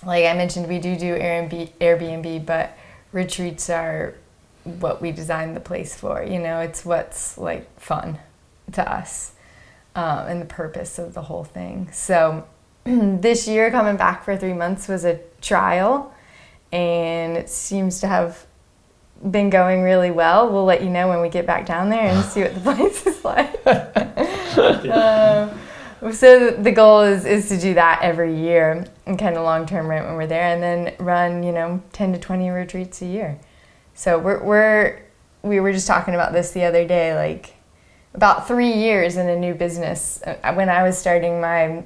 Like I mentioned, we do Airbnb, but retreats are what we designed the place for. You know, it's what's like fun to us and the purpose of the whole thing. So this year coming back for 3 months was a trial, and it seems to have been going really well. We'll let you know when we get back down there and see what the place is like. So the goal is to do that every year and kind of long-term rent when we're there, and then run 10 to 20 retreats a year. So we were just talking about this the other day, like about 3 years in a new business. When I was starting my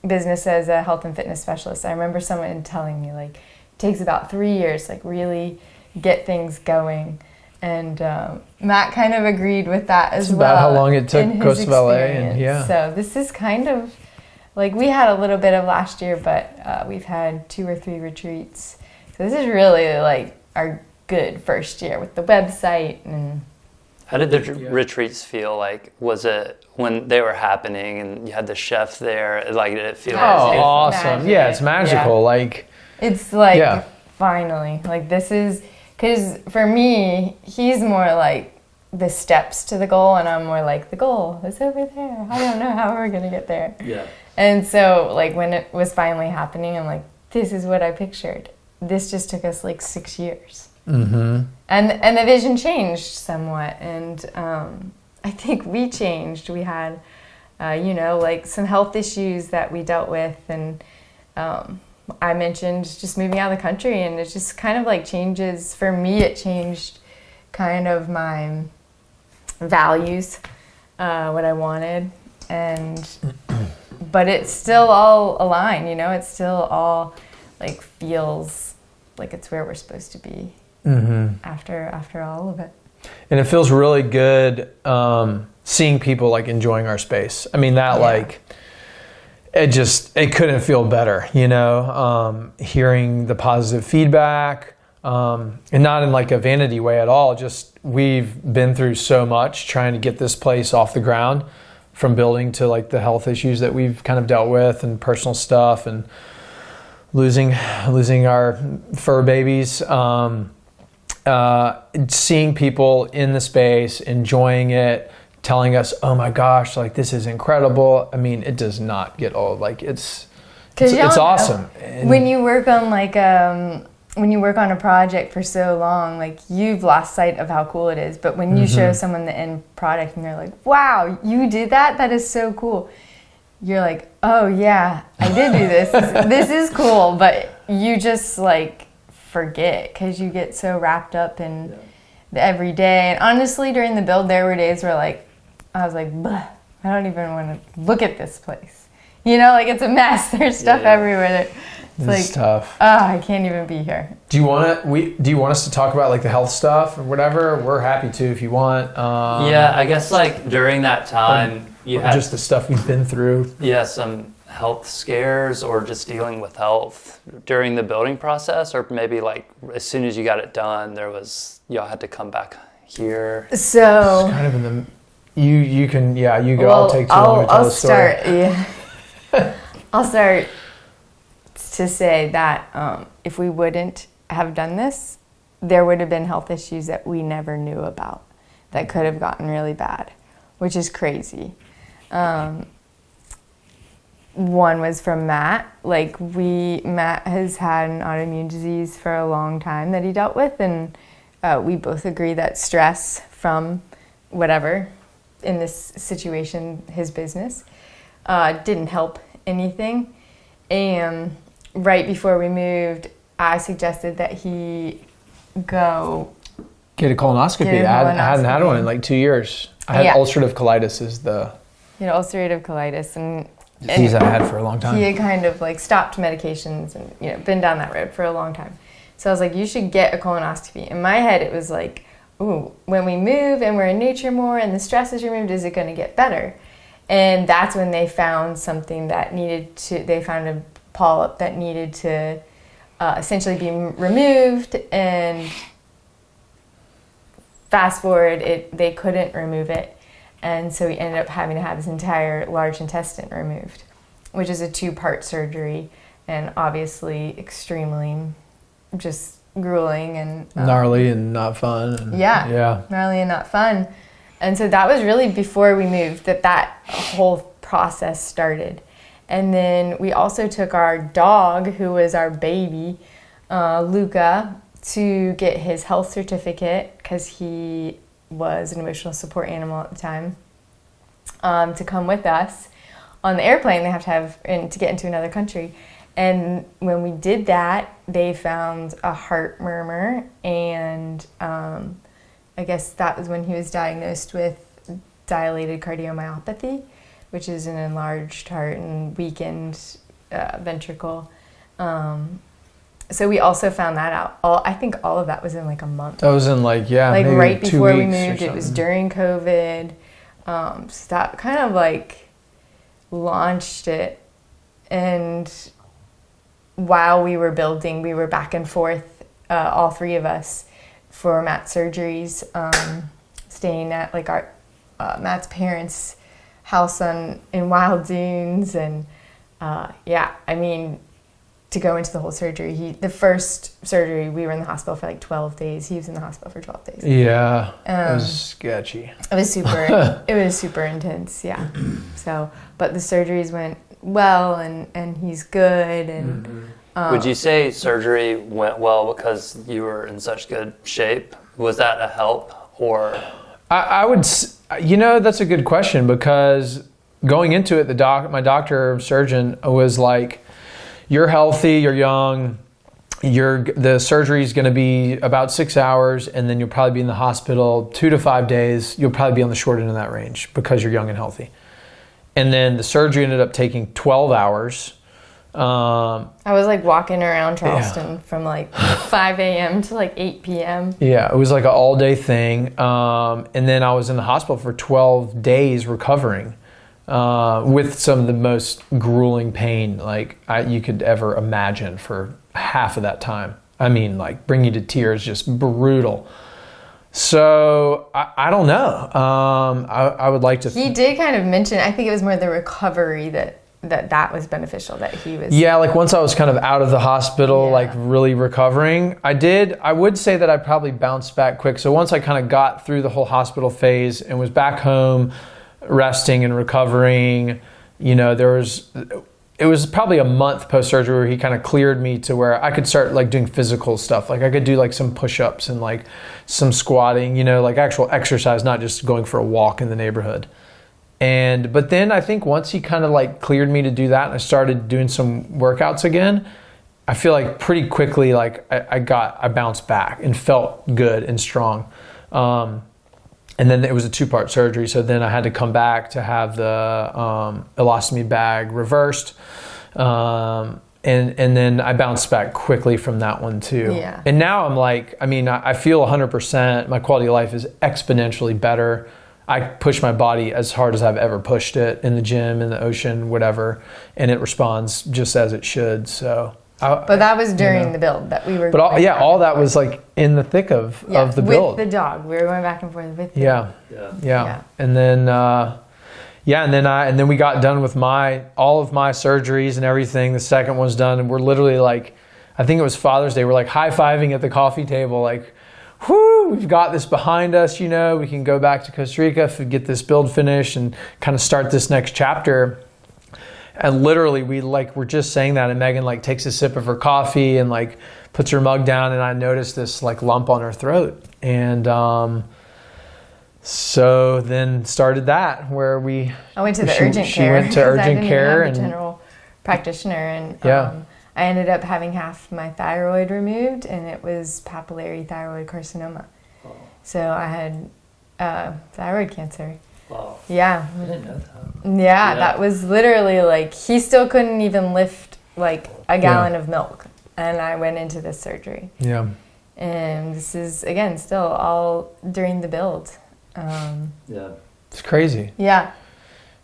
business as a health and fitness specialist, I remember someone telling me like it takes about 3 years, like really get things going. And Matt kind of agreed with that as well. It's about how long it took Costa LA, and yeah. So this is kind of like we had a little bit of last year, but we've had 2 or 3 retreats. So this is really like our good first year with the website. And How did the retreats feel? Like, was it when they were happening and you had the chef there? Like, did it feel? Awesome! magic. Yeah, it's magical. Yeah. Like it's like finally, like this is. Because for me, he's more like the steps to the goal, and I'm more like the goal is over there. I don't know how we're going to get there. Yeah. And so like when it was finally happening, I'm like, this is what I pictured. This just took us like 6 years. Mm-hmm. And the vision changed somewhat. And I think we changed. We had, like some health issues that we dealt with, and I mentioned just moving out of the country, and it just kind of like changes. For me, it changed kind of my values, what I wanted, but it's still all aligned, it still all like feels like it's where we're supposed to be after all of it. And it feels really good seeing people like enjoying our space. I mean, that like... It couldn't feel better, hearing the positive feedback, and not in like a vanity way at all. Just we've been through so much trying to get this place off the ground, from building to like the health issues that we've kind of dealt with and personal stuff and losing our fur babies. Seeing people in the space, enjoying it, telling us, oh my gosh, like this is incredible. I mean, it does not get old. Like it's awesome. When you work on when you work on a project for so long, like you've lost sight of how cool it is. But when you show someone the end product and they're like, wow, you did that? That is so cool. You're like, oh yeah, I did do this. This is cool. But you just like forget because you get so wrapped up in the everyday. And honestly, during the build, there were days where like, I was like, I don't even want to look at this place. Like it's a mess. There's stuff everywhere. It's like tough. I can't even be here. Do you want us to talk about like the health stuff or whatever? We're happy to if you want. Yeah, I guess like during that time, You or had just the stuff we've been through. some health scares or just dealing with health during the building process, or maybe like as soon as you got it done, y'all had to come back here. So It's kind of in the you can you go. I'll take too long to tell the story. I'll start to say that if we wouldn't have done this, there would have been health issues that we never knew about that could have gotten really bad, which is crazy. One was from Matt. Matt has had an autoimmune disease for a long time that he dealt with, and we both agree that stress from whatever in this situation, his business, didn't help anything. And right before we moved, I suggested that he go Get a colonoscopy. I hadn't had one in like 2 years. I had ulcerative colitis He had ulcerative colitis, and disease I had for a long time. He had kind of like stopped medications and been down that road for a long time. So I was like, you should get a colonoscopy. In my head, it was like, ooh, when we move and we're in nature more and the stress is removed, is it going to get better? And that's when they found something that they found a polyp that needed to essentially be removed, and fast forward, they couldn't remove it. And so we ended up having to have his entire large intestine removed, which is a 2-part surgery, and obviously extremely just grueling and gnarly and not fun. Gnarly and not fun. And so that was really before we moved that whole process started. And then we also took our dog, who was our baby, Luca, to get his health certificate because he was an emotional support animal at the time, to come with us. On the airplane, they have to have, and to get into another country. And when we did that, they found a heart murmur, and I guess that was when he was diagnosed with dilated cardiomyopathy, which is an enlarged heart and weakened ventricle. So we also found that out. I think all of that was in like a month. That was in maybe right 2 before we weeks moved. It was during COVID. So that kind of like launched it. And while we were building, we were back and forth, all 3 of us, for Matt's surgeries, staying at like our Matt's parents' house in Wild Dunes, and to go into the whole surgery. The first surgery, we were in the hospital for like 12 days. He was in the hospital for 12 days. Yeah, it was sketchy. It was super intense, yeah. So, but the surgeries went well, and he's good. And would you say surgery went well because you were in such good shape? Was that a help, or? I would, that's a good question, because going into it, my doctor surgeon was like, you're healthy, you're young, the surgery is going to be about 6 hours, and then you'll probably be in the hospital 2 to 5 days. You'll probably be on the short end of that range because you're young and healthy. And then the surgery ended up taking 12 hours. I was like walking around Charleston from like 5 a.m. to like 8 p.m. Yeah, it was like an all-day thing. And then I was in the hospital for 12 days recovering. With some of the most grueling pain you could ever imagine for half of that time. I mean, like bring you to tears, just brutal. So I don't know. I would like to. He did kind of mention. I think it was more the recovery that was beneficial. That he was. Yeah, like once I was kind of out of the hospital, like really recovering, I would say that I probably bounced back quick. So once I kind of got through the whole hospital phase and was back home, resting and recovering, it was probably a month post-surgery where he kind of cleared me to where I could start like doing physical stuff. Like I could do like some push-ups and like some squatting, like actual exercise, not just going for a walk in the neighborhood. But then I think once he kind of like cleared me to do that and I started doing some workouts again, I feel like pretty quickly like I bounced back and felt good and strong. And then it was a 2-part surgery, so then I had to come back to have the ileostomy bag reversed, and then I bounced back quickly from that one too. Yeah. And now I'm like, I feel 100%. My quality of life is exponentially better. I push my body as hard as I've ever pushed it in the gym, in the ocean, whatever, and it responds just as it should. So. But that was during the build that we were. But all that was like in the thick of the build. With the dog, we were going back and forth with. Yeah. And then and then we got done with all of my surgeries and everything. The second one's done, and we're literally like, I think it was Father's Day. We're like high-fiving at the coffee table, like, whoo, we've got this behind us. We can go back to Costa Rica, get this build finished, and kind of start this next chapter. And literally we're just saying that, and Megan like takes a sip of her coffee and like puts her mug down, and I noticed this like lump on her throat. And so then started that where I went to the urgent care. She went to urgent care and general practitioner, and I ended up having half my thyroid removed, and it was papillary thyroid carcinoma. Oh. So I had thyroid cancer. Wow. Yeah. I didn't know that. Yeah, that was literally like, he still couldn't even lift like a gallon of milk. And I went into this surgery. Yeah. And this is, again, still all during the build. It's crazy. Yeah.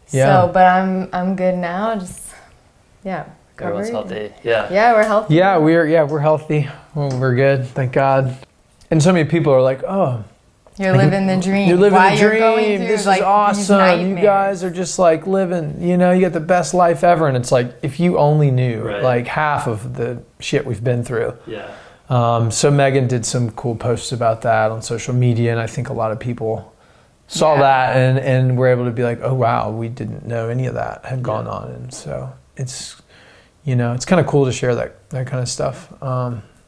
So, but I'm good now. Just, Everyone's healthy. Yeah. Yeah, we're healthy. Yeah, we're healthy. Well, we're good. Thank God. And so many people are like, oh, you're living the dream. You're living the dream. Through, this like, is awesome. You guys are just like living, you get the best life ever. And it's like, if you only knew like half of the shit we've been through. Yeah. So Megan did some cool posts about that on social media. And I think a lot of people saw that and were able to be like, oh, wow, we didn't know any of that had gone on. And so it's, it's kind of cool to share that kind of stuff.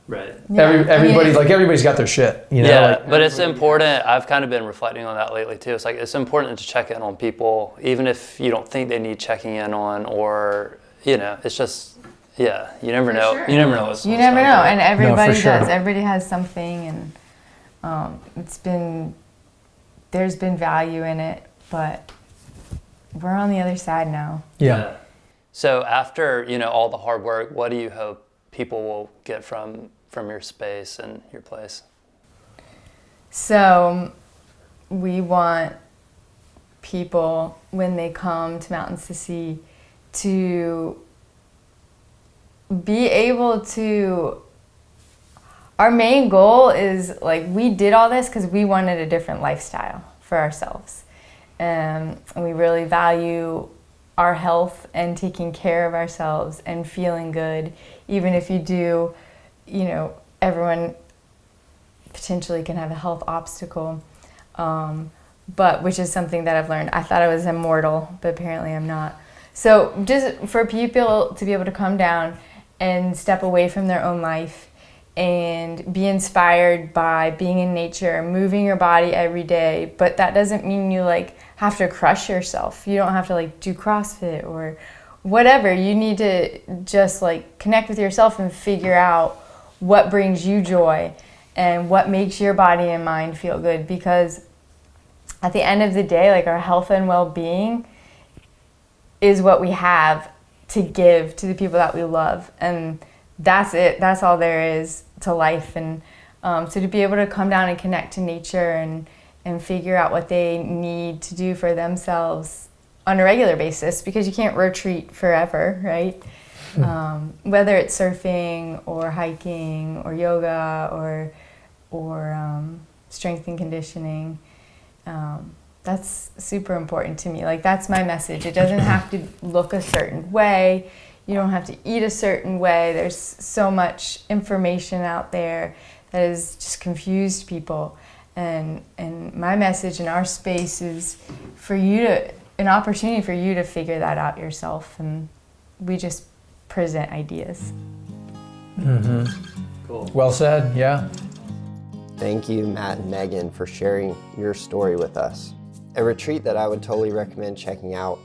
Right. Everybody's got their shit, but it's important. I've kind of been reflecting on that lately too. It's like, it's important to check in on people, even if you don't think they need checking in on, or, it's just, you never know. Sure. You never know what's You never know. And everybody sure. does. Everybody has something, and there's been value in it, but we're on the other side now. Yeah. So after, all the hard work, what do you hope people will get from your space and your place? So we want people, when they come to Mountains to See, to be able to, our main goal is like, we did all this because we wanted a different lifestyle for ourselves. And we really value our health and taking care of ourselves and feeling good, even if you do, everyone potentially can have a health obstacle, but which is something that I've learned. I thought I was immortal, but apparently I'm not. So just for people to be able to come down and step away from their own life and be inspired by being in nature, moving your body every day, but that doesn't mean you like have to crush yourself. You don't have to like do CrossFit or whatever. You need to just like connect with yourself and figure out what brings you joy and what makes your body and mind feel good, because at the end of the day, like, our health and well-being is what we have to give to the people that we love, and that's it. That's all there is to life. And so to be able to come down and connect to nature and figure out what they need to do for themselves on a regular basis, because you can't retreat forever, right? Whether it's surfing or hiking or yoga or strength and conditioning, that's super important to me. Like, that's my message. It doesn't have to look a certain way. You don't have to eat a certain way. There's so much information out there that has just confused people. And my message in our space is for you to, an opportunity for you to figure that out yourself. And we just present ideas. Mm-hmm. Cool. Well said, yeah. Thank you, Matt and Megan, for sharing your story with us. A retreat that I would totally recommend checking out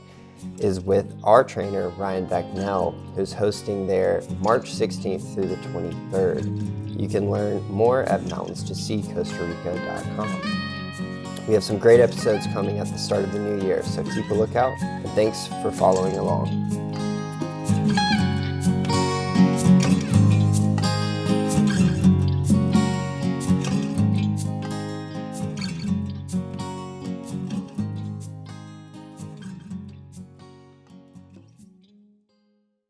is with our trainer, Ryan Becknell, who's hosting there March 16th through the 23rd. You can learn more at mountains2seecostarrica.com. We have some great episodes coming at the start of the new year, so keep a lookout, and thanks for following along.